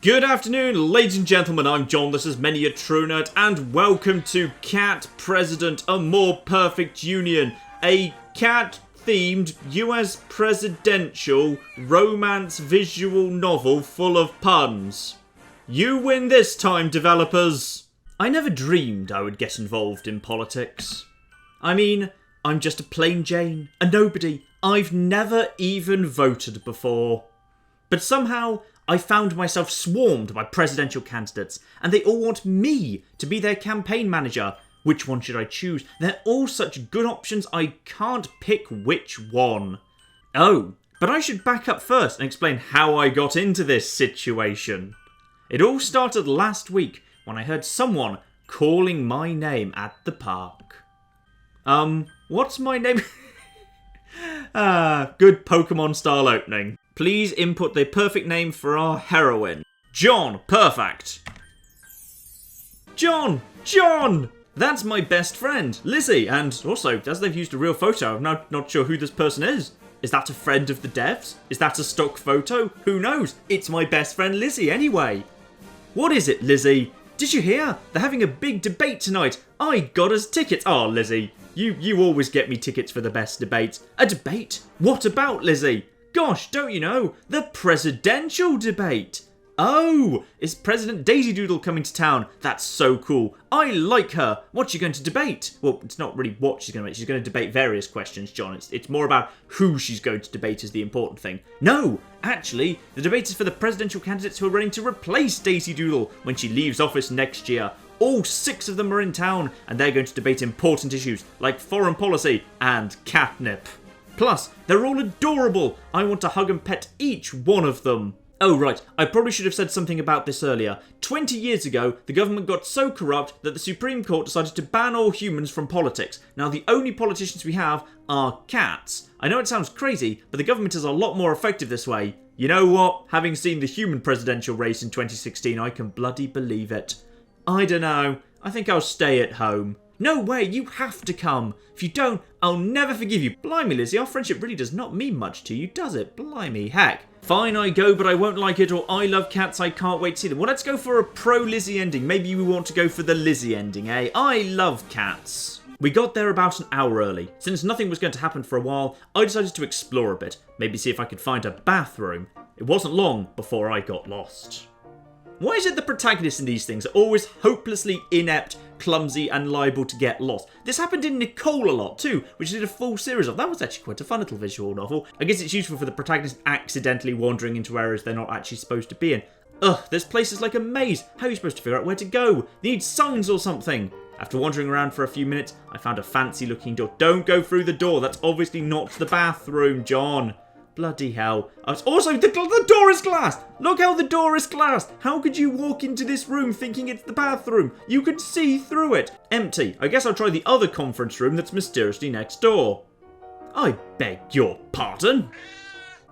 Good afternoon, ladies and gentlemen, I'm John, this is Many a True Nerd, and welcome to Cat President, a More Perfect Union, a cat-themed US presidential romance visual novel full of puns. You win this time, developers! I never dreamed I would get involved in politics. I mean, I'm just a plain Jane, a nobody. I've never even voted before. But somehow, I found myself swarmed by presidential candidates, and they all want me to be their campaign manager. Which one should I choose? They're all such good options, I can't pick which one. Oh, but I should back up first and explain how I got into this situation. It all started last week when I heard someone calling my name at the park. What's my name? Good Pokemon-style opening. Please input the perfect name for our heroine. John, Purrfect. John! That's my best friend, Lizzy, and also, as they've used a real photo, I'm not sure who this person is. Is that a friend of the devs? Is that a stock photo? Who knows? It's my best friend Lizzy anyway. What is it, Lizzy? Did you hear? They're having a big debate tonight. I got us tickets. Oh, Lizzy, you always get me tickets for the best debates. A debate? What about, Lizzy? Gosh, don't you know? The presidential debate. Oh, is President Daisy Doodle coming to town? That's so cool. I like her. What's she going to debate? Well, it's not really what she's going to debate. She's going to debate various questions, John. It's more about who she's going to debate is the important thing. No, actually, the debate is for the presidential candidates who are running to replace Daisy Doodle when she leaves office next year. All 6 of them are in town, and they're going to debate important issues like foreign policy and catnip. Plus, they're all adorable. I want to hug and pet each one of them. Oh, right, I probably should have said something about this earlier. 20 years ago, the government got so corrupt that the Supreme Court decided to ban all humans from politics. Now, the only politicians we have are cats. I know it sounds crazy, but the government is a lot more effective this way. You know what? Having seen the human presidential race in 2016, I can bloody believe it. I don't know. I think I'll stay at home. No way, you have to come. If you don't, I'll never forgive you. Blimey, Lizzy, our friendship really does not mean much to you, does it? Blimey, heck. Fine, I go, but I won't like it, or I love cats, I can't wait to see them. Well, let's go for a pro-Lizzy ending. Maybe we want to go for the Lizzy ending, eh? I love cats. We got there about an hour early. Since nothing was going to happen for a while, I decided to explore a bit. Maybe see if I could find a bathroom. It wasn't long before I got lost. Why is it the protagonists in these things are always hopelessly inept, clumsy, and liable to get lost? This happened in Nicole a lot too, which I did a full series of. That was actually quite a fun little visual novel. I guess it's useful for the protagonist accidentally wandering into areas they're not actually supposed to be in. Ugh, this place is like a maze. How are you supposed to figure out where to go? They need signs or something. After wandering around for a few minutes, I found a fancy looking door. Don't go through the door. That's obviously not the bathroom, John. Bloody hell. Also, the door is glassed! Look how the door is glassed! How could you walk into this room thinking it's the bathroom? You could see through it. Empty. I guess I'll try the other conference room that's mysteriously next door. I beg your pardon?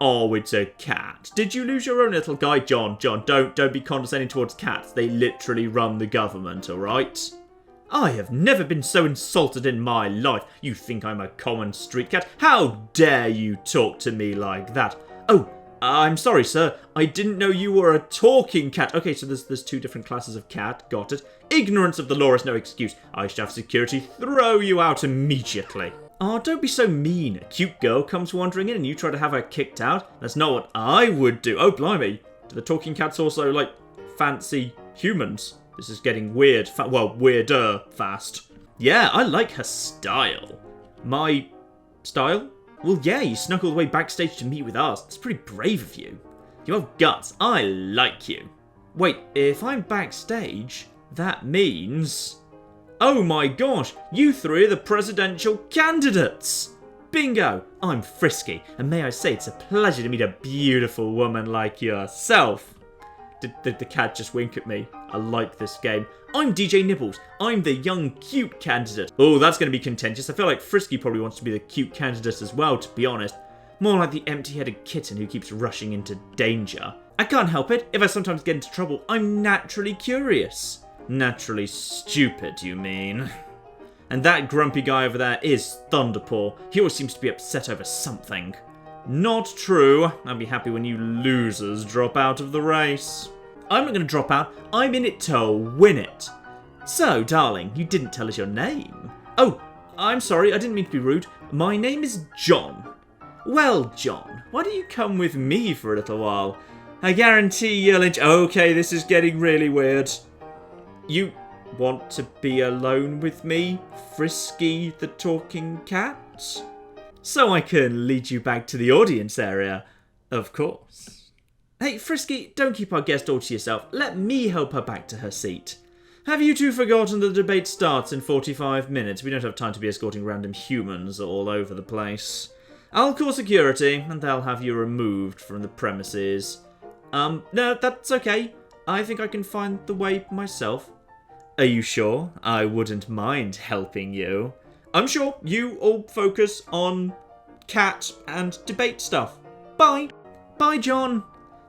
Oh, it's a cat. Did you lose your own little guy? John, don't be condescending towards cats. They literally run the government, alright? I have never been so insulted in my life. You think I'm a common street cat? How dare you talk to me like that? Oh, I'm sorry, sir. I didn't know you were a talking cat. Okay, so there's 2 different classes of cat. Got it. Ignorance of the law is no excuse. I should have security throw you out immediately. Oh, don't be so mean. A cute girl comes wandering in and you try to have her kicked out? That's not what I would do. Oh, blimey. Do the talking cats also, like, fancy humans? This is getting weird. Well, weirder fast. Yeah, I like her style. My style? Well, yeah, you snuck all the way backstage to meet with us. That's pretty brave of you. You have guts. I like you. Wait, if I'm backstage, that means... Oh my gosh, you 3 are the presidential candidates. Bingo. I'm Frisky, and may I say it's a pleasure to meet a beautiful woman like yourself. Did the cat just wink at me? I like this game. I'm DJ Nibbles. I'm the young, cute candidate. Oh, that's going to be contentious. I feel like Frisky probably wants to be the cute candidate as well, to be honest. More like the empty-headed kitten who keeps rushing into danger. I can't help it. If I sometimes get into trouble, I'm naturally curious. Naturally stupid, you mean? And that grumpy guy over there is Thunderpaw. He always seems to be upset over something. Not true. I'll be happy when you losers drop out of the race. I'm not going to drop out. I'm in it to win it. So, darling, you didn't tell us your name. Oh, I'm sorry, I didn't mean to be rude. My name is John. Well, John, why don't you come with me for a little while? I guarantee you'll enjoy... Okay, this is getting really weird. You want to be alone with me, Frisky the talking cat? So I can lead you back to the audience area, of course. Hey, Frisky, don't keep our guest all to yourself. Let me help her back to her seat. Have you two forgotten the debate starts in 45 minutes? We don't have time to be escorting random humans all over the place. I'll call security, and they'll have you removed from the premises. No, that's okay. I think I can find the way myself. Are you sure? I wouldn't mind helping you. I'm sure. You all focus on cat and debate stuff. Bye. Bye, John.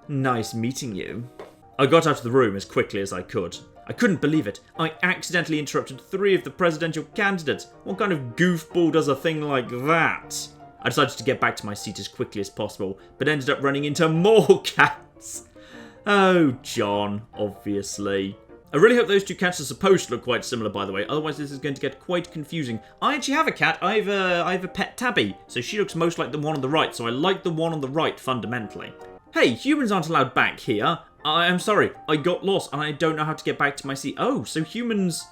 Nice meeting you. I got out of the room as quickly as I could. I couldn't believe it. I accidentally interrupted 3 of the presidential candidates. What kind of goofball does a thing like that? I decided to get back to my seat as quickly as possible, but ended up running into more cats. Oh, John, obviously. I really hope those 2 cats are supposed to look quite similar, by the way, otherwise this is going to get quite confusing. I actually have a cat. I have a pet tabby, so she looks most like the one on the right, so I like the one on the right fundamentally. Hey, humans aren't allowed back here. I'm sorry, I got lost and I don't know how to get back to my seat. Oh, so humans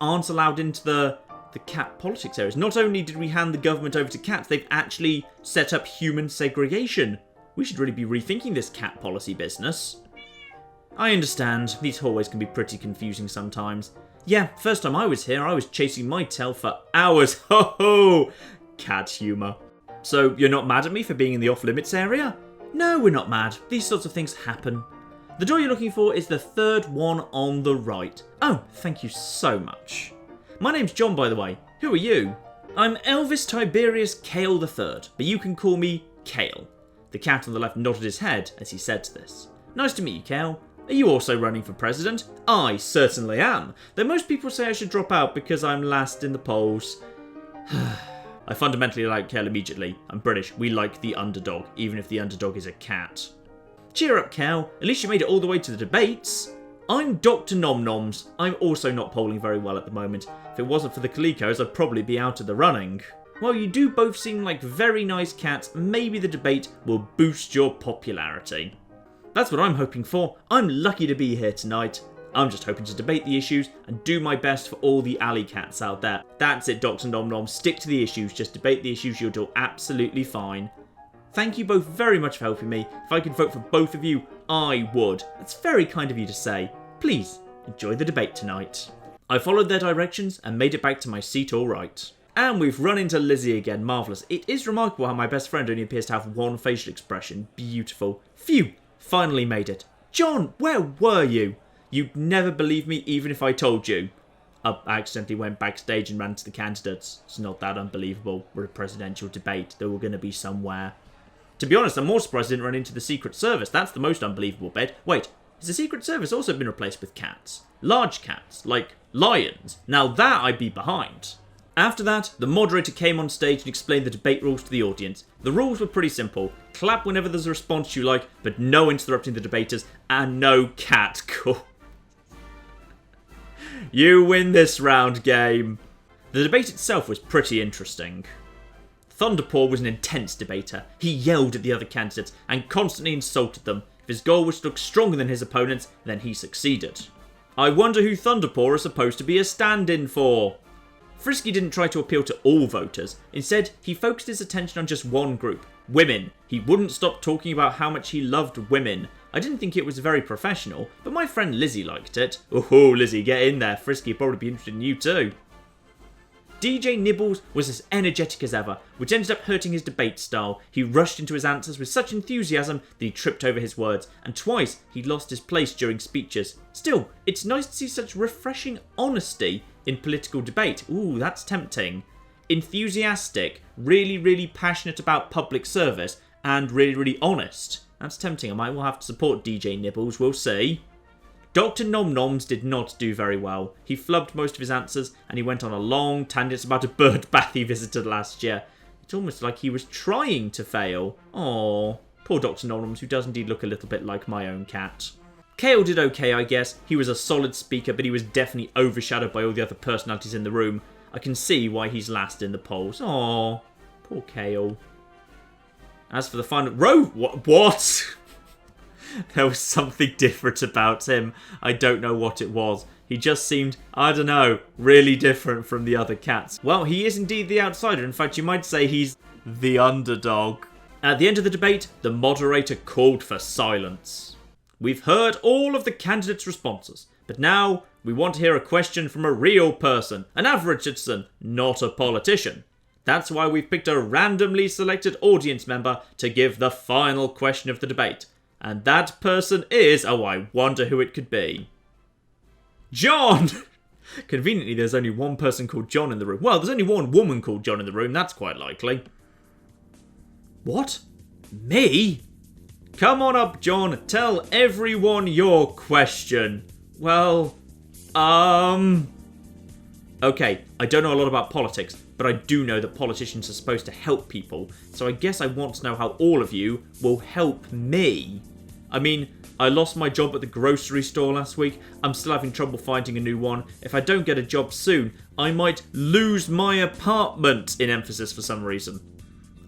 aren't allowed into the cat politics areas. Not only did we hand the government over to cats, they've actually set up human segregation. We should really be rethinking this cat policy business. I understand, these hallways can be pretty confusing sometimes. Yeah, first time I was here, I was chasing my tail for hours. Ho ho! Cat humour. So, you're not mad at me for being in the off-limits area? No, we're not mad. These sorts of things happen. The door you're looking for is the 3rd one on the right. Oh, thank you so much. My name's John, by the way. Who are you? I'm Elvis Tiberius Kale III, but you can call me Kale. The cat on the left nodded his head as he said this. Nice to meet you, Kale. Are you also running for president? I certainly am, though most people say I should drop out because I'm last in the polls. I fundamentally like Kale immediately. I'm British. We like the underdog, even if the underdog is a cat. Cheer up, Cal. At least you made it all the way to the debates. I'm Dr. Nom Noms. I'm also not polling very well at the moment. If it wasn't for the Calicos, I'd probably be out of the running. While you do both seem like very nice cats, maybe the debate will boost your popularity. That's what I'm hoping for. I'm lucky to be here tonight. I'm just hoping to debate the issues and do my best for all the alley cats out there. That's it, Dr. Nom Nom. Stick to the issues. Just debate the issues. You'll do absolutely fine. Thank you both very much for helping me. If I could vote for both of you, I would. That's very kind of you to say. Please, enjoy the debate tonight. I followed their directions and made it back to my seat all right. And we've run into Lizzy again. Marvellous. It is remarkable how my best friend only appears to have one facial expression. Beautiful. Phew. Finally made it. John, where were you? You'd never believe me even if I told you. I accidentally went backstage and ran to the candidates. It's not that unbelievable. We're a presidential debate. They were going to be somewhere. To be honest, I'm more surprised I didn't run into the Secret Service. That's the most unbelievable bit. Wait, has the Secret Service also been replaced with cats? Large cats, like lions. Now that I'd be behind. After that, the moderator came on stage and explained the debate rules to the audience. The rules were pretty simple. Clap whenever there's a response you like, but no interrupting the debaters, and no cat call. You win this round, game. The debate itself was pretty interesting. Thunderpaw was an intense debater. He yelled at the other candidates and constantly insulted them. If his goal was to look stronger than his opponents, then he succeeded. I wonder who Thunderpaw is supposed to be a stand-in for. Frisky didn't try to appeal to all voters. Instead, he focused his attention on just one group, women. He wouldn't stop talking about how much he loved women. I didn't think it was very professional, but my friend Lizzy liked it. Oh, Lizzy, get in there. Frisky would probably be interested in you too. DJ Nibbles was as energetic as ever, which ended up hurting his debate style. He rushed into his answers with such enthusiasm that he tripped over his words, and twice he lost his place during speeches. Still, it's nice to see such refreshing honesty in political debate. Ooh, that's tempting. Enthusiastic, really passionate about public service, and really honest. That's tempting. I might well have to support DJ Nibbles, we'll see. Dr. Nom Noms did not do very well. He flubbed most of his answers, and he went on a long tangent about a bird bath he visited last year. It's almost like he was trying to fail. Aww. Poor Dr. Nom Noms, who does indeed look a little bit like my own cat. Kale did okay, I guess. He was a solid speaker, but he was definitely overshadowed by all the other personalities in the room. I can see why he's last in the polls. Aww, poor Kale. As for the final... What? There was something different about him. I don't know what it was. He just seemed, I don't know, really different from the other cats. Well, he is indeed the outsider. In fact, you might say he's the underdog. At the end of the debate, the moderator called for silence. We've heard all of the candidates' responses, but now we want to hear a question from a real person, an average citizen, not a politician. That's why we've picked a randomly selected audience member to give the final question of the debate. And that person is... Oh, I wonder who it could be. John! Conveniently, there's only one person called John in the room. Well, there's only one woman called John in the room. That's quite likely. What? Me? Come on up, John. Tell everyone your question. Well, okay, I don't know a lot about politics, but I do know that politicians are supposed to help people, so I guess I want to know how all of you will help me. I mean, I lost my job at the grocery store last week. I'm still having trouble finding a new one. If I don't get a job soon, I might lose my apartment, in emphasis for some reason.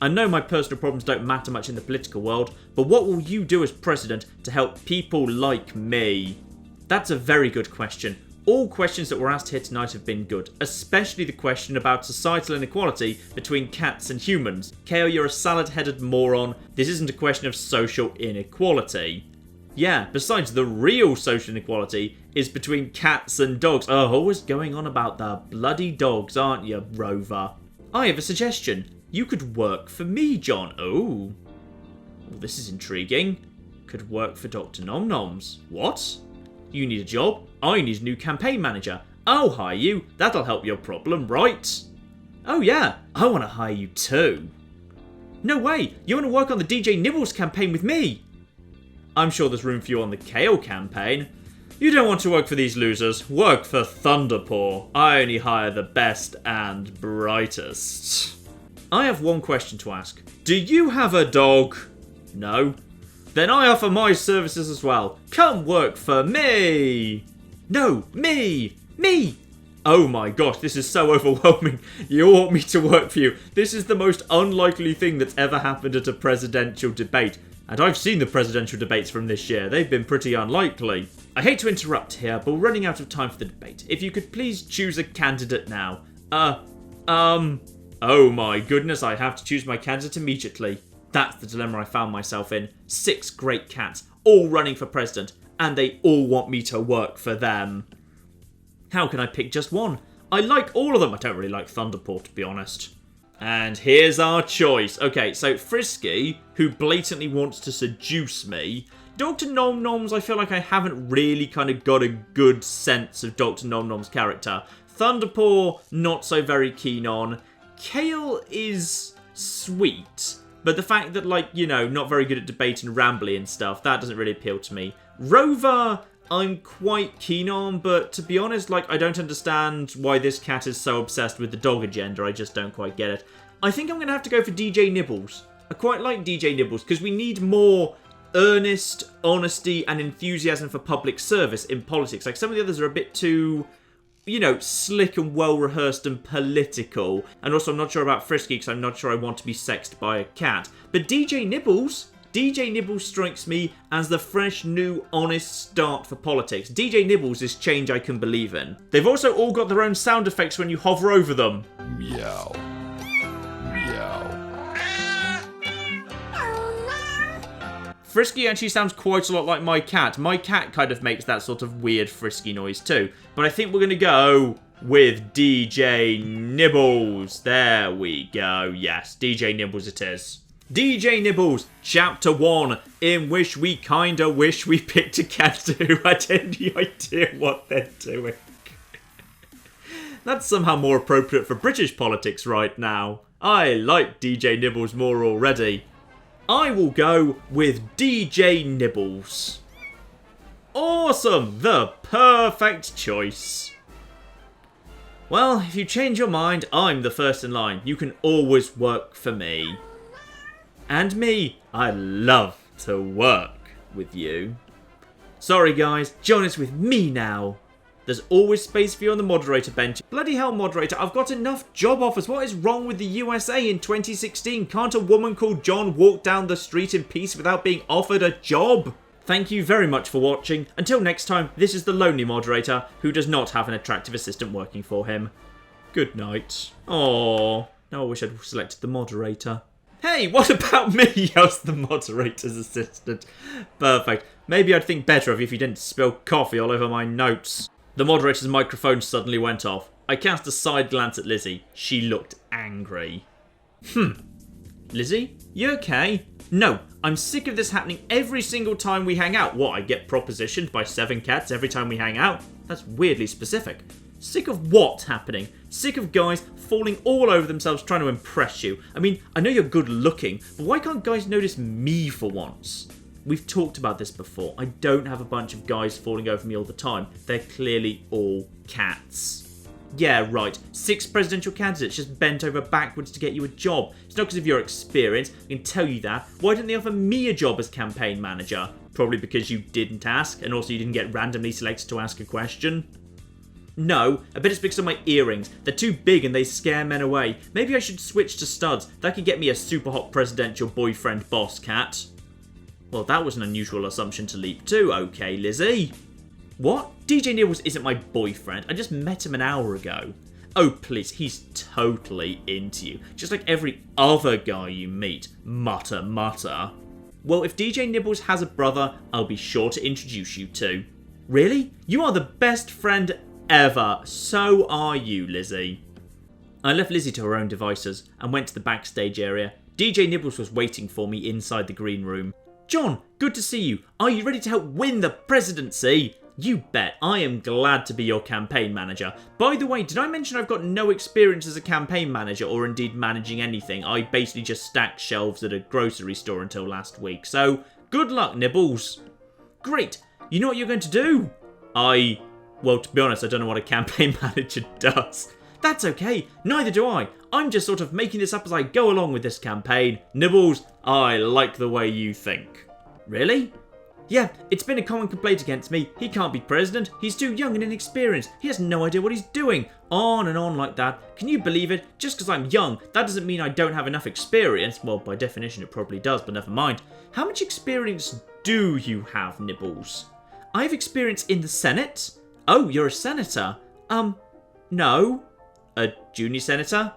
I know my personal problems don't matter much in the political world, but what will you do as president to help people like me? That's a very good question. All questions that were asked here tonight have been good, especially the question about societal inequality between cats and humans. Kale, you're a salad-headed moron. This isn't a question of social inequality. Yeah, besides, the real social inequality is between cats and dogs. Oh, always going on about the bloody dogs, aren't you, Rover? I have a suggestion. You could work for me, John. Oh. Well, this is intriguing. Could work for Dr. Nom Noms. What? You need a job? I need a new campaign manager. I'll hire you. That'll help your problem, right? Oh yeah, I want to hire you too. No way, you want to work on the DJ Nibbles campaign with me? I'm sure there's room for you on the Kale campaign. You don't want to work for these losers. Work for Thunderpaw. I only hire the best and brightest. I have one question to ask. Do you have a dog? No. Then I offer my services as well. Come work for me. No, me. Me. Oh my gosh, this is so overwhelming. You want me to work for you. This is the most unlikely thing that's ever happened at a presidential debate. And I've seen the presidential debates from this year. They've been pretty unlikely. I hate to interrupt here, but we're running out of time for the debate. If you could please choose a candidate now. Oh my goodness, I have to choose my candidate immediately. That's the dilemma I found myself in. 6 great cats, all running for president, and they all want me to work for them. How can I pick just one? I like all of them. I don't really like Thunderpaw, to be honest. And here's our choice. Okay, so Frisky, who blatantly wants to seduce me. Dr. Nom Noms, I feel like I haven't really kind of got a good sense of Dr. Nom Nom's character. Thunderpaw, not so very keen on. Kale is sweet, but the fact that, like, you know, not very good at debate and rambly and stuff, that doesn't really appeal to me. Rover, I'm quite keen on, but to be honest, like, I don't understand why this cat is so obsessed with the dog agenda. I just don't quite get it. I think I'm going to have to go for DJ Nibbles. I quite like DJ Nibbles because we need more earnest honesty and enthusiasm for public service in politics. Like, some of the others are a bit too, you know, slick and well-rehearsed and political. And also, I'm not sure about Frisky because I'm not sure I want to be sexed by a cat. But DJ Nibbles strikes me as the fresh, new, honest start for politics. DJ Nibbles is change I can believe in. They've also all got their own sound effects when you hover over them. Meow. Meow. Frisky actually sounds quite a lot like my cat. My cat kind of makes that sort of weird frisky noise too. But I think we're going to go with DJ Nibbles. There we go. Yes, DJ Nibbles it is. DJ Nibbles, Chapter 1, in which we kinda wish we picked a candidate who had any idea what they're doing. That's somehow more appropriate for British politics right now. I like DJ Nibbles more already. I will go with DJ Nibbles. Awesome! The perfect choice. Well, if you change your mind, I'm the first in line. You can always work for me. And me, I love to work with you. Sorry guys, join us with me now. There's always space for you on the moderator bench. Bloody hell, moderator, I've got enough job offers. What is wrong with the USA in 2016? Can't a woman called John walk down the street in peace without being offered a job? Thank you very much for watching. Until next time, this is the lonely moderator who does not have an attractive assistant working for him. Good night. Aww. Now I wish I'd selected the moderator. Hey, what about me as the moderator's assistant? Perfect. Maybe I'd think better of you if you didn't spill coffee all over my notes. The moderator's microphone suddenly went off. I cast a side glance at Lizzy. She looked angry. Lizzy, you okay? No, I'm sick of this happening every single time we hang out. What, I get propositioned by 7 cats every time we hang out? That's weirdly specific. Sick of what happening? Sick of guys falling all over themselves trying to impress you. I mean, I know you're good looking, but why can't guys notice me for once? We've talked about this before. I don't have a bunch of guys falling over me all the time. They're clearly all cats. Yeah, right. 6 presidential candidates just bent over backwards to get you a job. It's not because of your experience. I can tell you that. Why didn't they offer me a job as campaign manager? Probably because you didn't ask, and also you didn't get randomly selected to ask a question. No, I bet it's because of my earrings. They're too big and they scare men away. Maybe I should switch to studs. That could get me a super hot presidential boyfriend boss cat. Well, that was an unusual assumption to leap to. Okay, Lizzy. What? DJ Nibbles isn't my boyfriend. I just met him an hour ago. Oh, please. He's totally into you. Just like every other guy you meet. Mutter, mutter. Well, if DJ Nibbles has a brother, I'll be sure to introduce you to. Really? You are the best friend ever. So are you, Lizzy. I left Lizzy to her own devices and went to the backstage area. DJ Nibbles was waiting for me inside the green room. John, good to see you. Are you ready to help win the presidency? You bet. I am glad to be your campaign manager. By the way, did I mention I've got no experience as a campaign manager or indeed managing anything? I basically just stacked shelves at a grocery store until last week. So, good luck, Nibbles. Great. You know what you're going to do? Well, to be honest, I don't know what a campaign manager does. That's okay. Neither do I. I'm just sort of making this up as I go along with this campaign. Nibbles, I like the way you think. Really? Yeah, it's been a common complaint against me. He can't be president. He's too young and inexperienced. He has no idea what he's doing. On and on like that. Can you believe it? Just because I'm young, that doesn't mean I don't have enough experience. Well, by definition, it probably does, but never mind. How much experience do you have, Nibbles? I have experience in the Senate. Oh, you're a senator? No. A junior senator?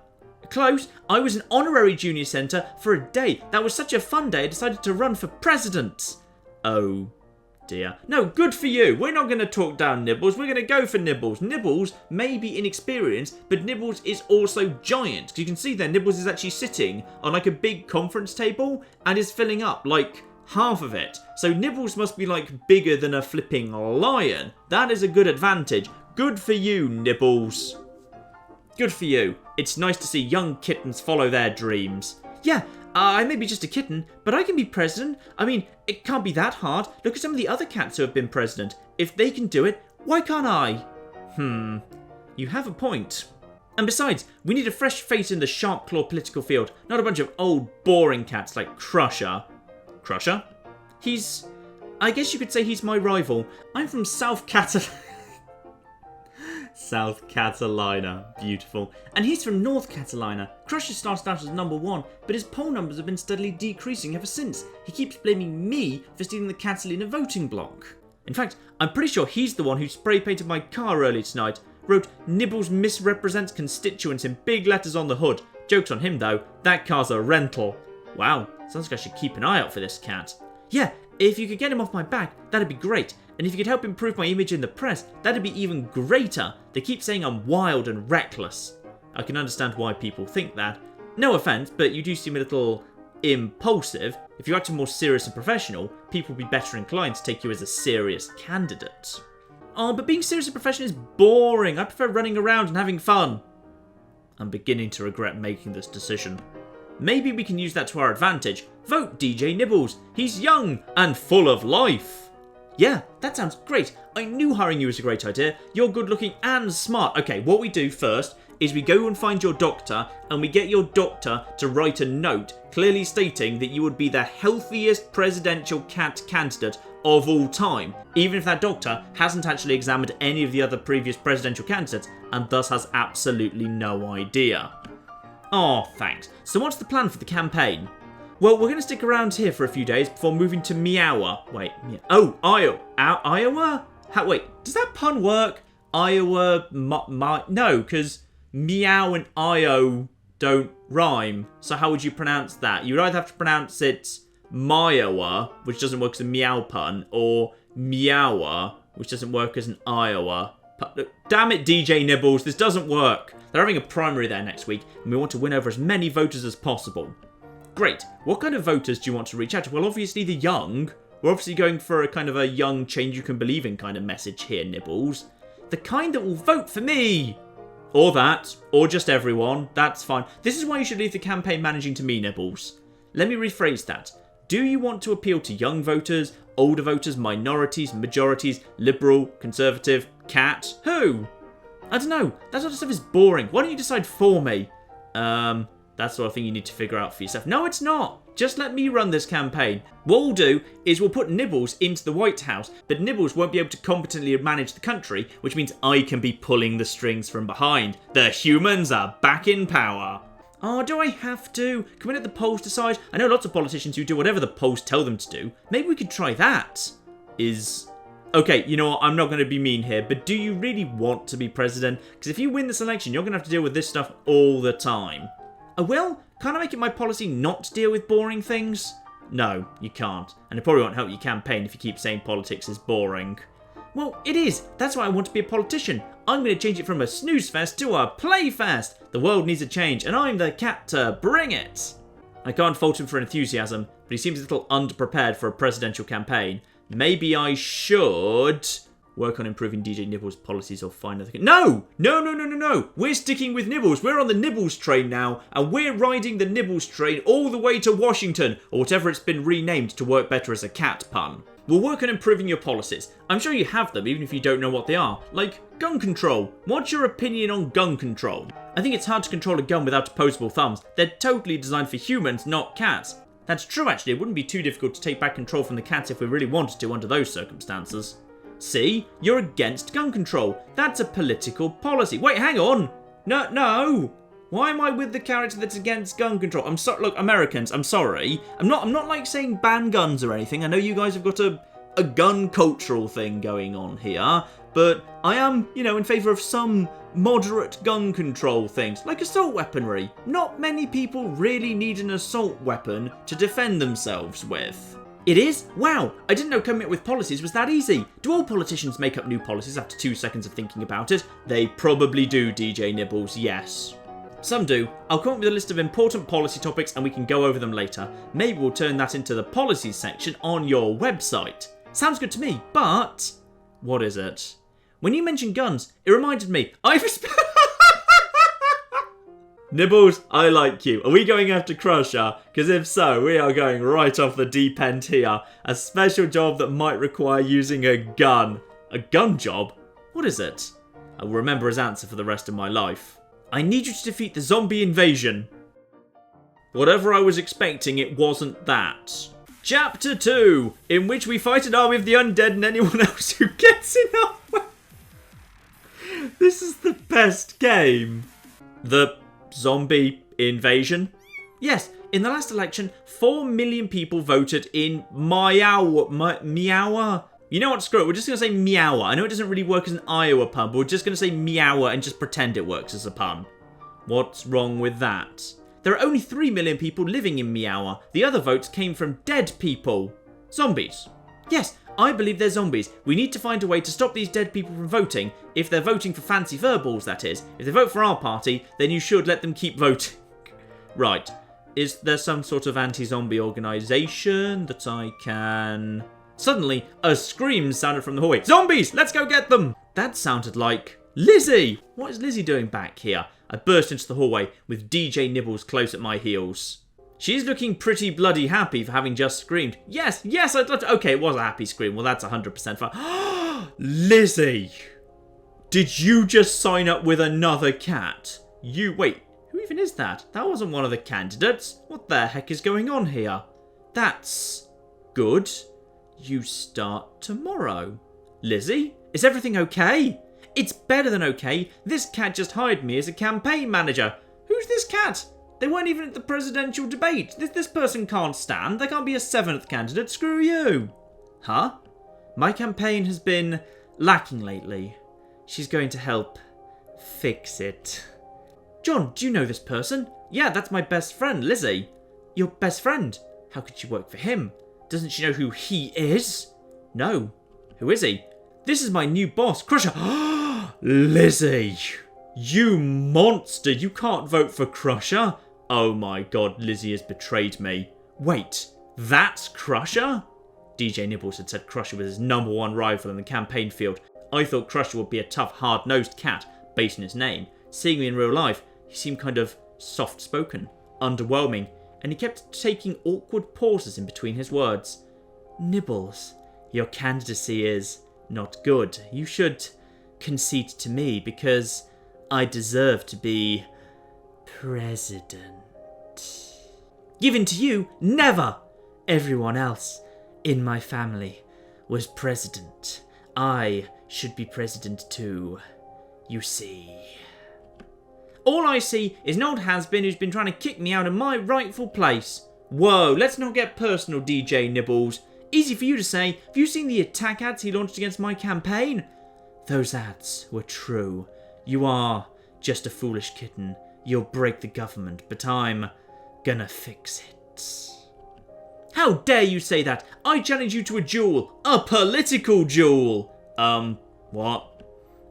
Close. I was an honorary junior senator for a day. That was such a fun day I decided to run for president. Oh dear. No, good for you. We're not going to talk down Nibbles. We're going to go for Nibbles. Nibbles may be inexperienced, but Nibbles is also giant. Because you can see there, Nibbles is actually sitting on like a big conference table and is filling up like half of it. So Nibbles must be like bigger than a flipping lion. That is a good advantage. Good for you, Nibbles. Good for you. It's nice to see young kittens follow their dreams. Yeah, I may be just a kitten, but I can be president. I mean, it can't be that hard. Look at some of the other cats who have been president. If they can do it, why can't I? You have a point. And besides, we need a fresh face in the sharp claw political field, not a bunch of old boring cats like Crusher. Crusher? I guess you could say he's my rival. I'm from South Catalina. South Catalina. Beautiful. And he's from North Catalina. Crusher started out as number 1, but his poll numbers have been steadily decreasing ever since. He keeps blaming me for stealing the Catalina voting block. In fact, I'm pretty sure he's the one who spray painted my car earlier tonight. Wrote, Nibbles misrepresents constituents in big letters on the hood. Joke's on him though, that car's a rental. Wow, sounds like I should keep an eye out for this cat. Yeah, if you could get him off my back, that'd be great. And if you could help improve my image in the press, that'd be even greater. They keep saying I'm wild and reckless. I can understand why people think that. No offence, but you do seem a little impulsive. If you acted more serious and professional, people would be better inclined to take you as a serious candidate. Oh, but being serious and professional is boring. I prefer running around and having fun. I'm beginning to regret making this decision. Maybe we can use that to our advantage. Vote DJ Nibbles. He's young and full of life. Yeah, that sounds great. I knew hiring you was a great idea. You're good looking and smart. Okay, what we do first is we go and find your doctor, and we get your doctor to write a note clearly stating that you would be the healthiest presidential cat candidate of all time, even if that doctor hasn't actually examined any of the other previous presidential candidates and thus has absolutely no idea. Oh, thanks. So what's the plan for the campaign? Well, we're going to stick around here for a few days before moving to Iowa. Wait, oh, Iowa. Iowa? Wait, does that pun work? Iowa, no, because meow and Io don't rhyme. So how would you pronounce that? You would either have to pronounce it Myowa, which doesn't work as a meow pun, or Meowa, which doesn't work as an Iowa. Damn it, DJ Nibbles, this doesn't work. They're having a primary there next week, and we want to win over as many voters as possible. Great. What kind of voters do you want to reach out to? Well, obviously the young. We're obviously going for a kind of a young change you can believe in kind of message here, Nibbles. The kind that will vote for me. Or that. Or just everyone. That's fine. This is why you should leave the campaign managing to me, Nibbles. Let me rephrase that. Do you want to appeal to young voters, older voters, minorities, majorities, liberal, conservative, cat? Who? I don't know. That sort of stuff is boring. Why don't you decide for me? That's the sort of thing you need to figure out for yourself. No, it's not. Just let me run this campaign. What we'll do is we'll put Nibbles into the White House, but Nibbles won't be able to competently manage the country, which means I can be pulling the strings from behind. The humans are back in power. Oh, do I have to? Can we let the polls decide? I know lots of politicians who do whatever the polls tell them to do. Maybe we could try that. Okay, you know what? I'm not going to be mean here, but do you really want to be president? Because if you win this election, you're going to have to deal with this stuff all the time. Oh, well, can't I make it my policy not to deal with boring things? No, you can't. And it probably won't help your campaign if you keep saying politics is boring. Well, it is. That's why I want to be a politician. I'm going to change it from a snooze fest to a play fest. The world needs a change, and I'm the cat to bring it. I can't fault him for enthusiasm, but he seems a little underprepared for a presidential campaign. Maybe I should work on improving DJ Nibbles' policies or find other... No! No! We're sticking with Nibbles. We're on the Nibbles train now, and we're riding the Nibbles train all the way to Washington, or whatever it's been renamed to work better as a cat pun. We'll work on improving your policies. I'm sure you have them, even if you don't know what they are. Like, gun control. What's your opinion on gun control? I think it's hard to control a gun without opposable thumbs. They're totally designed for humans, not cats. That's true, actually. It wouldn't be too difficult to take back control from the cats if we really wanted to under those circumstances. See? You're against gun control. That's a political policy. Wait, hang on. No. Why am I with the character that's against gun control? I'm sorry. Look, Americans, I'm sorry. I'm not like saying ban guns or anything. I know you guys have got a gun cultural thing going on here, but I am, in favour of some moderate gun control things, like assault weaponry. Not many people really need an assault weapon to defend themselves with. It is? Wow, I didn't know coming up with policies was that easy. Do all politicians make up new policies after 2 seconds of thinking about it? They probably do, DJ Nibbles, yes. Some do. I'll come up with a list of important policy topics and we can go over them later. Maybe we'll turn that into the policies section on your website. Sounds good to me, but... What is it? When you mentioned guns, it reminded me, Nibbles, I like you. Are we going after Crusher? Because if so, we are going right off the deep end here. A special job that might require using a gun. A gun job? What is it? I will remember his answer for the rest of my life. I need you to defeat the zombie invasion. Whatever I was expecting, it wasn't that. Chapter 2, in which we fight an army of the undead and anyone else who gets in our way. This is the best game. The zombie invasion? Yes, in the last election, 4 million people voted in Meowa. You know what, screw it, we're just going to say Meowa. I know it doesn't really work as an Iowa pun, but we're just going to say Meowa and just pretend it works as a pun. What's wrong with that? There are only 3 million people living in Meowa. The other votes came from dead people. Zombies. Yes, I believe they're zombies. We need to find a way to stop these dead people from voting. If they're voting for fancy furballs, that is. If they vote for our party, then you should let them keep voting. Right. Is there some sort of anti-zombie organisation that I can... Suddenly, a scream sounded from the hallway. Zombies! Let's go get them! That sounded like Lizzy! What is Lizzy doing back here? I burst into the hallway with DJ Nibbles close at my heels. She's looking pretty bloody happy for having just screamed. Yes, I'd love to. Okay, it was a happy scream. Well, that's 100% fine. Lizzy! Did you just sign up with another cat? Wait, who even is that? That wasn't one of the candidates. What the heck is going on here? That's good. You start tomorrow. Lizzy, is everything okay? It's better than okay. This cat just hired me as a campaign manager. Who's this cat? They weren't even at the presidential debate. This person can't stand. There can't be a 7th candidate. Screw you. Huh? My campaign has been lacking lately. She's going to help fix it. John, do you know this person? Yeah, that's my best friend, Lizzy. Your best friend? How could she work for him? Doesn't she know who he is? No. Who is he? This is my new boss, Crusher. Lizzy, you monster. You can't vote for Crusher. Oh my god, Lizzy has betrayed me. Wait, that's Crusher? DJ Nibbles had said Crusher was his #1 rival in the campaign field. I thought Crusher would be a tough, hard-nosed cat, based on his name. Seeing me in real life, he seemed kind of soft-spoken, underwhelming, and he kept taking awkward pauses in between his words. Nibbles, your candidacy is not good. You should concede to me because I deserve to be president. Given to you? Never! Everyone else in my family was president. I should be president too, you see. All I see is an old has-been who's been trying to kick me out of my rightful place. Whoa, let's not get personal, DJ Nibbles. Easy for you to say. Have you seen the attack ads he launched against my campaign? Those ads were true. You are just a foolish kitten. You'll break the government, but I'm gonna fix it. How dare you say that? I challenge you to a duel. A political duel. What?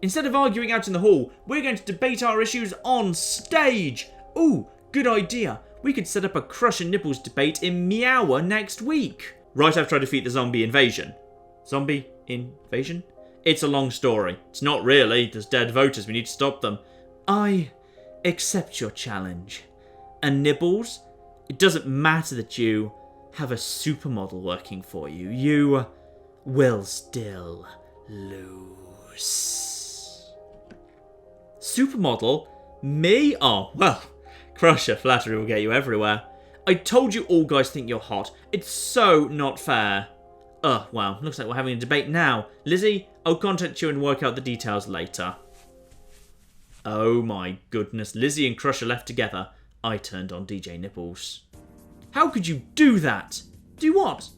Instead of arguing out in the hall, we're going to debate our issues on stage. Ooh, good idea. We could set up a Crush and Nibbles debate in Meower next week. Right after I defeat the zombie invasion. Zombie invasion? It's a long story. It's not really. There's dead voters. We need to stop them. I accept your challenge. And Nibbles, it doesn't matter that you have a supermodel working for you. You will still lose. Supermodel? Me? Oh, well, Crusher, flattery will get you everywhere. I told you all guys think you're hot. It's so not fair. Well, looks like we're having a debate now. Lizzy, I'll contact you and work out the details later. Oh my goodness, Lizzy and Crusher left together. I turned on DJ Nibbles. How could you do that? Do what?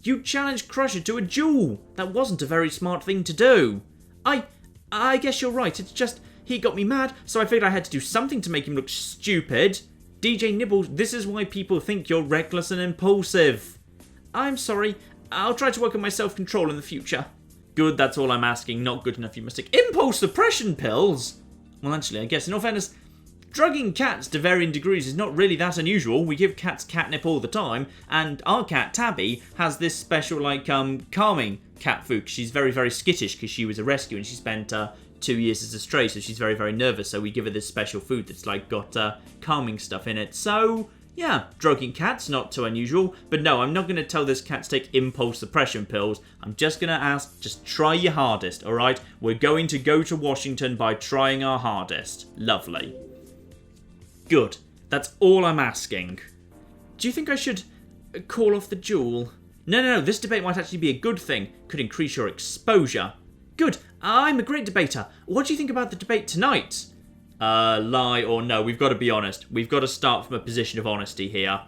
You challenged Crusher to a duel. That wasn't a very smart thing to do. I guess you're right. It's just, he got me mad, so I figured I had to do something to make him look stupid. DJ Nibbles, this is why people think you're reckless and impulsive. I'm sorry. I'll try to work on my self-control in the future. Good, that's all I'm asking. Not good enough, you must take impulse suppression pills. Well, actually, I guess in all fairness, drugging cats to varying degrees is not really that unusual. We give cats catnip all the time, and our cat, Tabby, has this special, calming cat food. She's very, very skittish because she was a rescue and she spent 2 years as a stray, so she's very, very nervous. So we give her this special food that's, got calming stuff in it. So, yeah, drugging cats, not too unusual. But no, I'm not going to tell this cat to take impulse suppression pills. I'm just going to ask, just try your hardest, alright? We're going to go to Washington by trying our hardest. Lovely. Good. That's all I'm asking. Do you think I should call off the duel? No. This debate might actually be a good thing. Could increase your exposure. Good. I'm a great debater. What do you think about the debate tonight? Lie or no, we've got to be honest. We've got to start from a position of honesty here.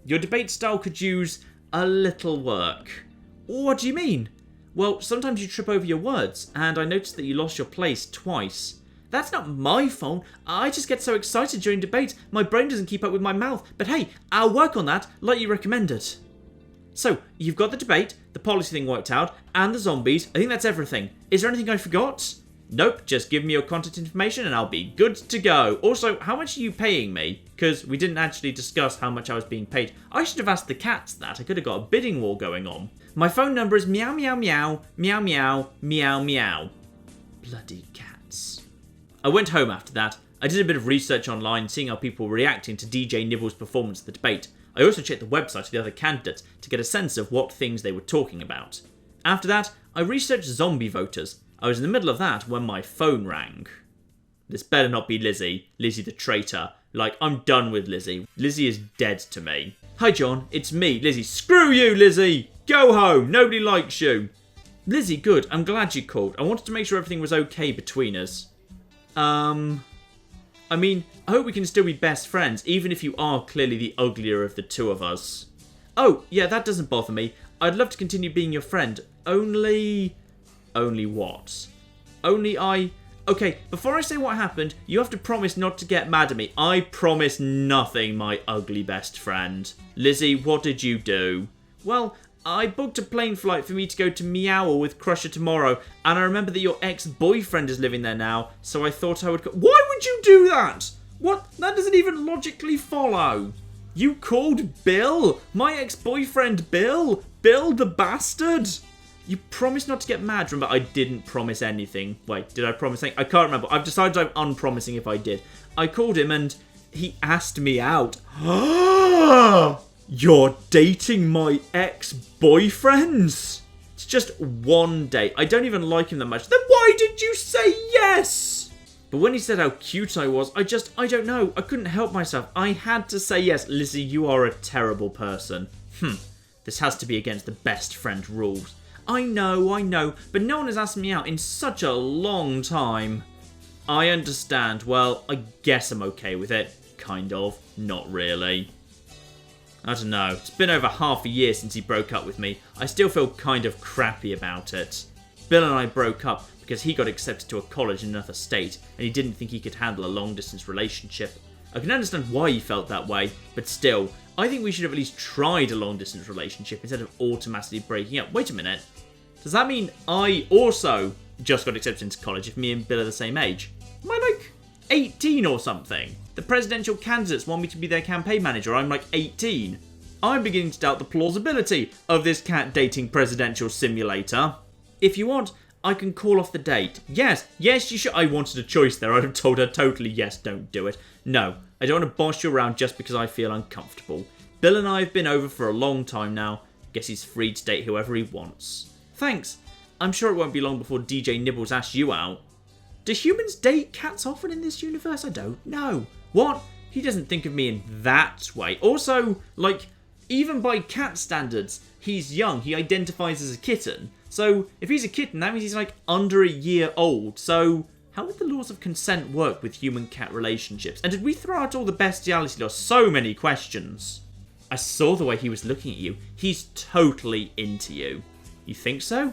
Your debate style could use a little work. What do you mean? Well, sometimes you trip over your words, and I noticed that you lost your place twice. That's not my fault. I just get so excited during debate, my brain doesn't keep up with my mouth. But hey, I'll work on that, like you recommended. So, you've got the debate, the policy thing worked out, and the zombies. I think that's everything. Is there anything I forgot? Nope, just give me your contact information and I'll be good to go. Also, how much are you paying me? Because we didn't actually discuss how much I was being paid. I should have asked the cats that. I could have got a bidding war going on. My phone number is meow meow meow, meow meow, meow meow. Bloody cats. I went home after that. I did a bit of research online, seeing how people were reacting to DJ Nibbles' performance at the debate. I also checked the website of the other candidates to get a sense of what things they were talking about. After that, I researched zombie voters. I was in the middle of that when my phone rang. This better not be Lizzy. Lizzy the traitor. Like, I'm done with Lizzy. Lizzy is dead to me. Hi John, it's me, Lizzy. Screw you, Lizzy! Go home, nobody likes you. Lizzy, good, I'm glad you called. I wanted to make sure everything was okay between us. I mean, I hope we can still be best friends, even if you are clearly the uglier of the two of us. Oh, yeah, that doesn't bother me. I'd love to continue being your friend. Only what? Okay, before I say what happened, you have to promise not to get mad at me. I promise nothing, my ugly best friend. Lizzy, what did you do? Well, I booked a plane flight for me to go to Meow with Crusher tomorrow, and I remember that your ex-boyfriend is living there now, so I thought I would go. Why would you do that? What? That doesn't even logically follow. You called Bill? My ex-boyfriend Bill? Bill the bastard? You promised not to get mad. Remember, I didn't promise anything. Wait, did I promise anything? I can't remember. I've decided I'm unpromising if I did. I called him and he asked me out. You're dating my ex-boyfriends? It's just one day. I don't even like him that much. Then why did you say yes? But when he said how cute I was, I don't know. I couldn't help myself. I had to say yes. Lizzy, you are a terrible person. This has to be against the best friend rules. I know, but no one has asked me out in such a long time. I understand. Well, I guess I'm okay with it. Kind of. Not really. I don't know. It's been over half a year since he broke up with me. I still feel kind of crappy about it. Bill and I broke up because he got accepted to a college in another state and he didn't think he could handle a long-distance relationship. I can understand why he felt that way, but still, I think we should have at least tried a long-distance relationship instead of automatically breaking up. Wait a minute. Does that mean I also just got accepted into college if me and Bill are the same age? Am I like 18 or something? The presidential candidates want me to be their campaign manager. I'm like 18. I'm beginning to doubt the plausibility of this cat dating presidential simulator. If you want, I can call off the date. Yes, you should. I wanted a choice there. I'd have told her totally yes, don't do it. No, I don't want to boss you around just because I feel uncomfortable. Bill and I have been over for a long time now. Guess he's free to date whoever he wants. Thanks. I'm sure it won't be long before DJ Nibbles asks you out. Do humans date cats often in this universe? I don't know. What? He doesn't think of me in that way. Also, like, even by cat standards, he's young. He identifies as a kitten. So, if he's a kitten, that means he's like under a year old. So, how would the laws of consent work with human-cat relationships? And did we throw out all the bestiality laws? So many questions. I saw the way he was looking at you. He's totally into you. You think so?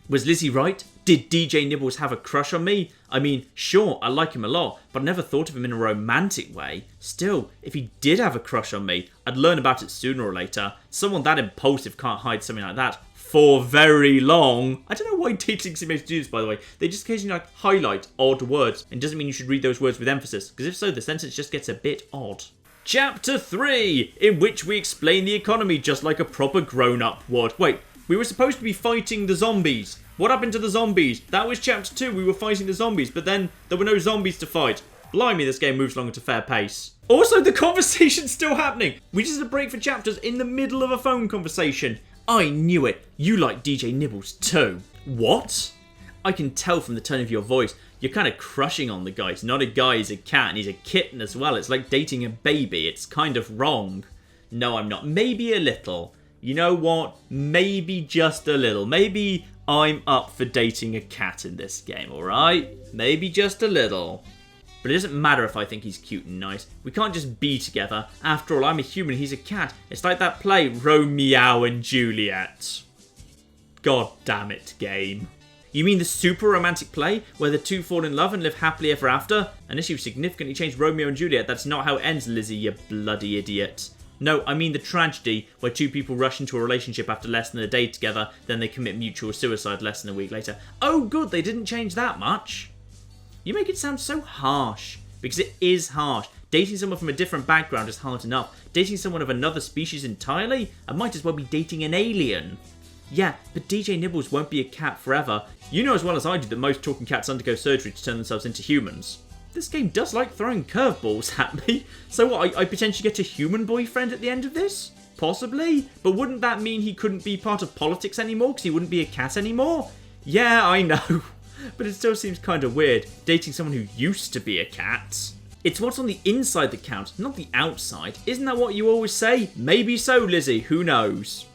Was Lizzy right? Did DJ Nibbles have a crush on me? I mean, sure, I like him a lot, but I never thought of him in a romantic way. Still, if he did have a crush on me, I'd learn about it sooner or later. Someone that impulsive can't hide something like that for very long. I don't know why dating simulators do this, by the way. They just occasionally highlight odd words, and doesn't mean you should read those words with emphasis, because if so, the sentence just gets a bit odd. Chapter 3, in which we explain the economy just like a proper grown-up would. Wait, we were supposed to be fighting the zombies. What happened to the zombies? That was chapter 2, we were fighting the zombies, but then there were no zombies to fight. Blimey, this game moves along at a fair pace. Also, the conversation's still happening. We just had a break for chapters in the middle of a phone conversation. I knew it. You like DJ Nibbles too. What? I can tell from the tone of your voice. You're kind of crushing on the guy. He's not a guy, he's a cat, and he's a kitten as well. It's like dating a baby. It's kind of wrong. No, I'm not. Maybe a little. You know what? Maybe just a little. Maybe I'm up for dating a cat in this game, alright? Maybe just a little. But it doesn't matter if I think he's cute and nice. We can't just be together. After all, I'm a human, he's a cat. It's like that play, Romeo and Juliet. God damn it, game. You mean the super romantic play, where the two fall in love and live happily ever after? Unless you've significantly changed Romeo and Juliet, that's not how it ends, Lizzy, you bloody idiot. No, I mean the tragedy, where two people rush into a relationship after less than a day together, then they commit mutual suicide less than a week later. Oh good, they didn't change that much. You make it sound so harsh, because it is harsh. Dating someone from a different background is hard enough. Dating someone of another species entirely? I might as well be dating an alien. Yeah, but DJ Nibbles won't be a cat forever. You know as well as I do that most talking cats undergo surgery to turn themselves into humans. this game does like throwing curveballs at me. So what, I potentially get a human boyfriend at the end of this? Possibly. But wouldn't that mean he couldn't be part of politics anymore because he wouldn't be a cat anymore? Yeah, I know. But it still seems kind of weird, dating someone who used to be a cat. It's what's on the inside that counts, not the outside. Isn't that what you always say? Maybe so, Lizzy, who knows?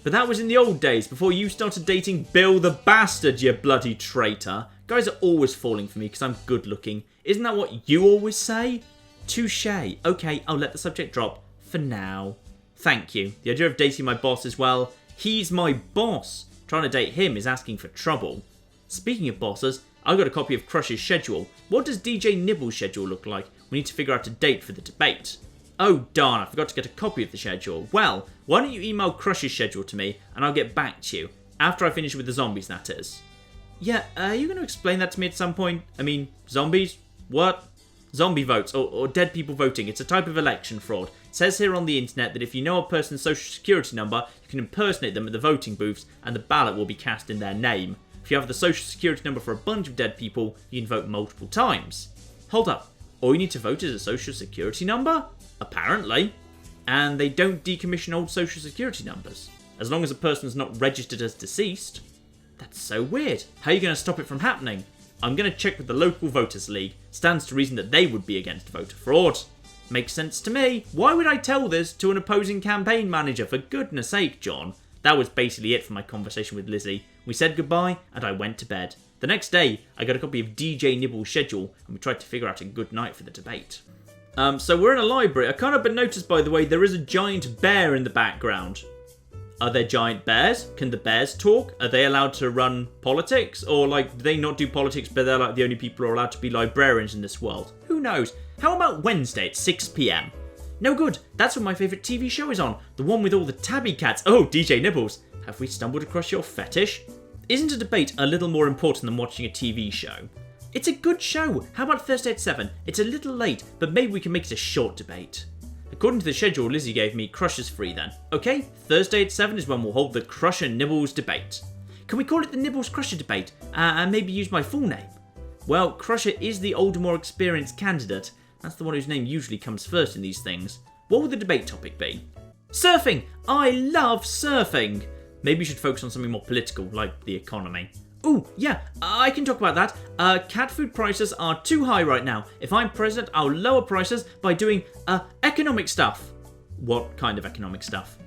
But that was in the old days, before you started dating Bill the Bastard, you bloody traitor. Guys are always falling for me because I'm good looking. Isn't that what you always say? Touché. Okay, I'll let the subject drop for now. Thank you. The idea of dating my boss as well. He's my boss. Trying to date him is asking for trouble. Speaking of bosses, I got a copy of Crush's schedule. What does DJ Nibble's schedule look like? We need to figure out a date for the debate. Oh darn, I forgot to get a copy of the schedule. Well, why don't you email Crush's schedule to me and I'll get back to you. After I finish with the zombies, that is. Yeah, are you going to explain that to me at some point? I mean, zombies? What? Zombie votes, or dead people voting. It's a type of election fraud. It says here on the internet that if you know a person's social security number, you can impersonate them at the voting booths and the ballot will be cast in their name. If you have the social security number for a bunch of dead people, you can vote multiple times. Hold up. All you need to vote is a social security number? Apparently. And they don't decommission old social security numbers. As long as a person's not registered as deceased. That's so weird. How are you going to stop it from happening? I'm going to check with the local voters league. Stands to reason that they would be against voter fraud. Makes sense to me. Why would I tell this to an opposing campaign manager? For goodness sake, John. That was basically it for my conversation with Lizzy. We said goodbye and I went to bed. The next day, I got a copy of DJ Nibble's schedule and we tried to figure out a good night for the debate. So we're in a library. I can't help but notice, by the way, there is a giant bear in the background. Are there giant bears? Can the bears talk? Are they allowed to run politics? Or, like, do they not do politics, but they're, like, the only people who are allowed to be librarians in this world? Who knows? How about Wednesday at 6 p.m? No good. That's when my favourite TV show is on. The one with all the tabby cats. Oh, DJ Nibbles. Have we stumbled across your fetish? Isn't a debate a little more important than watching a TV show? It's a good show. How about Thursday at 7? It's a little late, but maybe we can make it a short debate. According to the schedule Lizzy gave me, Crush is free then. Okay, Thursday at 7 is when we'll hold the Crush and Nibbles debate. Can we call it the Nibbles Crusher debate? And maybe use my full name? Well, Crusher is the older, more experienced candidate. That's the one whose name usually comes first in these things. What would the debate topic be? Surfing! I love surfing! Maybe you should focus on something more political, like the economy. Ooh, yeah, I can talk about that. Cat food prices are too high right now. If I'm president, I'll lower prices by doing, economic stuff. What kind of economic stuff?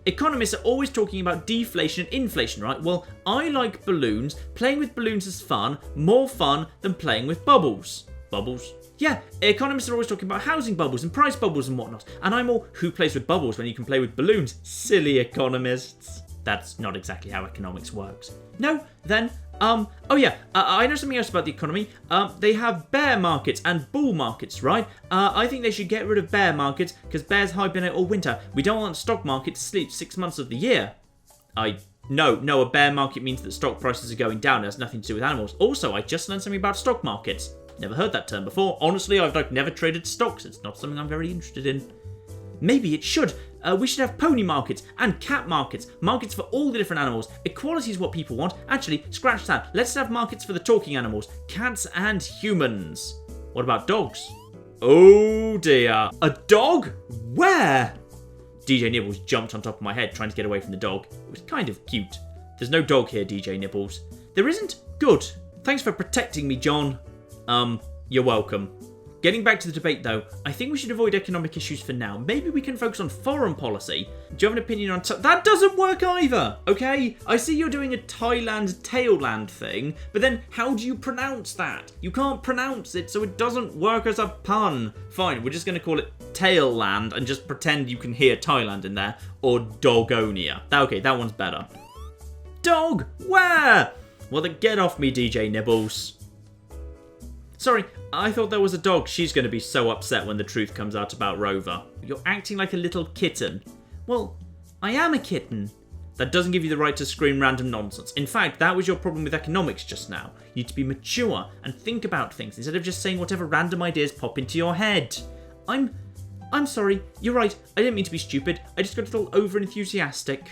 Economists are always talking about deflation and inflation, right? Well, I like balloons. Playing with balloons is fun. More fun than playing with bubbles. Bubbles? Yeah, economists are always talking about housing bubbles and price bubbles and whatnot. And I'm all, who plays with bubbles when you can play with balloons? Silly economists. That's not exactly how economics works. No, then, oh yeah, I know something else about the economy. They have bear markets and bull markets, right? I think they should get rid of bear markets because bears hibernate all winter. We don't want stock market to sleep 6 months of the year. No, a bear market means that stock prices are going down. It has nothing to do with animals. Also, I just learned something about stock markets. Never heard that term before. Honestly, I've never traded stocks. It's not something I'm very interested in. Maybe it should. We should have pony markets and cat markets. Markets for all the different animals. Equality is what people want. Actually, scratch that. Let's have markets for the talking animals. Cats and humans. What about dogs? Oh dear. A dog? Where? DJ Nibbles jumped on top of my head trying to get away from the dog. It was kind of cute. There's no dog here, DJ Nibbles. There isn't? Good. Thanks for protecting me, John. You're welcome. Getting back to the debate though, I think we should avoid economic issues for now. Maybe we can focus on foreign policy. Do you have an opinion on... That doesn't work either, okay? I see you're doing a Thailand tailland thing, but then how do you pronounce that? You can't pronounce it, so it doesn't work as a pun. Fine, we're just going to call it Tailland and just pretend you can hear Thailand in there. Or Dogonia. Okay, that one's better. Dog! Where? Well, then get off me, DJ Nibbles. Sorry, I thought there was a dog. She's going to be so upset when the truth comes out about Rover. You're acting like a little kitten. Well, I am a kitten. That doesn't give you the right to scream random nonsense. In fact, that was your problem with economics just now. You need to be mature and think about things instead of just saying whatever random ideas pop into your head. I'm sorry. You're right. I didn't mean to be stupid. I just got a little over-enthusiastic.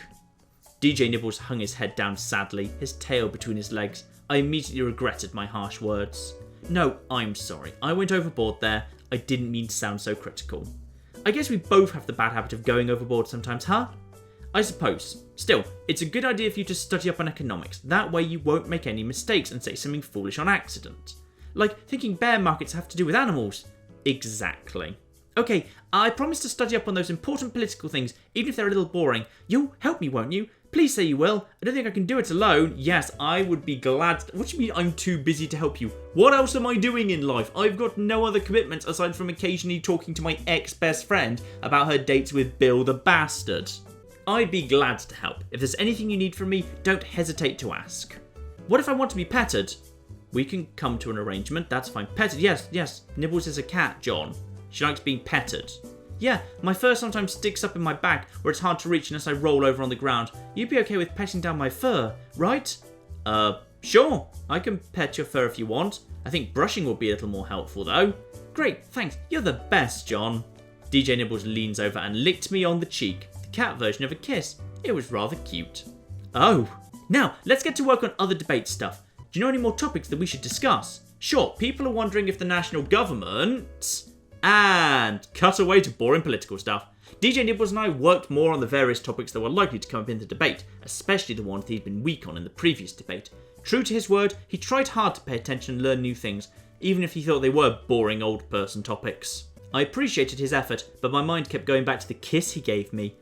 DJ Nibbles hung his head down sadly, his tail between his legs. I immediately regretted my harsh words. No, I'm sorry. I went overboard there. I didn't mean to sound so critical. I guess we both have the bad habit of going overboard sometimes, huh? I suppose. Still, it's a good idea for you to study up on economics. That way you won't make any mistakes and say something foolish on accident. Like thinking bear markets have to do with animals. Exactly. Okay, I promise to study up on those important political things, even if they're a little boring. You'll help me, won't you? Please say you will. I don't think I can do it alone. Yes, I would be glad. What do you mean I'm too busy to help you? What else am I doing in life? I've got no other commitments aside from occasionally talking to my ex-best friend about her dates with Bill the Bastard. I'd be glad to help. If there's anything you need from me, don't hesitate to ask. What if I want to be petted? We can come to an arrangement. That's fine. Petted, yes. Nibbles is a cat, John. She likes being petted. Yeah, my fur sometimes sticks up in my back where it's hard to reach unless I roll over on the ground. You'd be okay with petting down my fur, right? Sure. I can pet your fur if you want. I think brushing will be a little more helpful though. Great, thanks. You're the best, John. DJ Nibbles leans over and licked me on the cheek. The cat version of a kiss. It was rather cute. Oh. Now, let's get to work on other debate stuff. Do you know any more topics that we should discuss? Sure, people are wondering if the national government... And cut away to boring political stuff. DJ Nibbles and I worked more on the various topics that were likely to come up in the debate, especially the ones that he'd been weak on in the previous debate. True to his word, he tried hard to pay attention and learn new things, even if he thought they were boring old person topics. I appreciated his effort, but my mind kept going back to the kiss he gave me.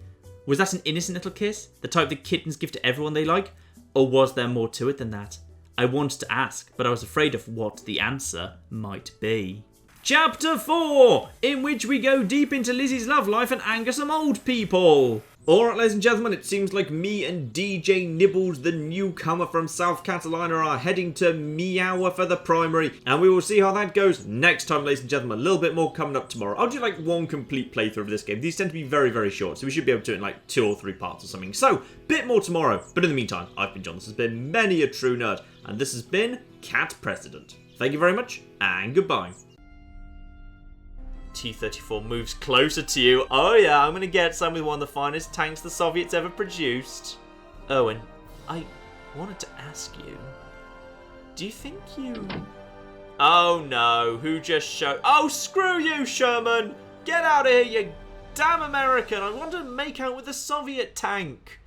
Was that an innocent little kiss? The type that kittens give to everyone they like? Or was there more to it than that? I wanted to ask, but I was afraid of what the answer might be. Chapter 4, in which we go deep into Lizzy's love life and anger some old people. Alright, ladies and gentlemen, it seems like me and DJ Nibbles, the newcomer from South Carolina, are heading to Meow for the primary, and we will see how that goes next time, ladies and gentlemen. A little bit more coming up tomorrow. I'll do like one complete playthrough of this game. These tend to be very, very short, so we should be able to do it in like 2 or 3 parts or something. So, bit more tomorrow. But in the meantime, I've been John. This has been Many a True Nerd, and this has been Cat President. Thank you very much, and goodbye. T-34 moves closer to you. Oh yeah, I'm gonna get some with one of the finest tanks the Soviets ever produced. Owen, I wanted to ask you, do you think you... Oh no, who just showed... Oh, screw you, Sherman! Get out of here, you damn American! I want to make out with the Soviet tank!